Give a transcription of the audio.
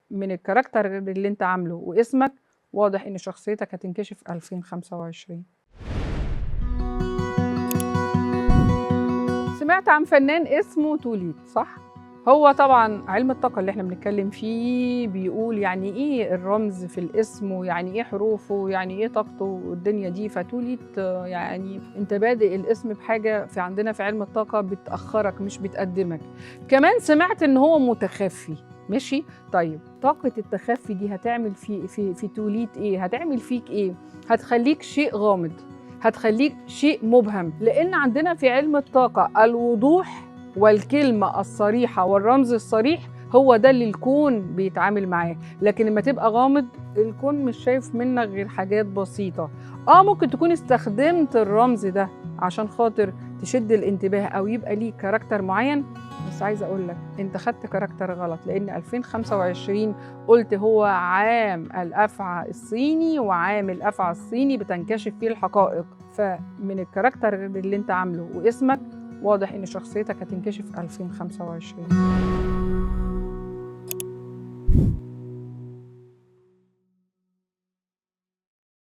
فمن الكاركتر اللي انت عامله واسمك واضح ان شخصيتك هتنكشف في 2025. سمعت عن فنان اسمه توليت صح؟ هو طبعا علم الطاقة اللي احنا بنتكلم فيه بيقول يعني ايه الرمز في الاسم ويعني ايه حروفه ويعني ايه طاقته والدنيا دي. فتوليت يعني انت بادئ الاسم بحاجة في عندنا في علم الطاقة بتأخرك مش بتقدمك. كمان سمعت ان هو متخفي. ماشي طيب طاقة التخفي دي هتعمل في توليت ايه؟ هتعمل فيك ايه؟ هتخليك شيء غامض، هتخليك شيء مبهم، لأن عندنا في علم الطاقة الوضوح والكلمة الصريحة والرمز الصريح هو ده اللي الكون بيتعامل معاه. لكن لما تبقى غامض الكون مش شايف منك غير حاجات بسيطة. ممكن تكون استخدمت الرمز ده عشان خاطر تشد الانتباه أو يبقى ليه كاركتر معين، بس عايزة أقولك أنت خدت كاركتر غلط، لأن 2025 قلت هو عام الأفعى الصيني، وعام الأفعى الصيني بتنكشف فيه الحقائق. فمن الكاركتر اللي انت عامله واسمك واضح ان شخصيتك هتنكشف في 2025.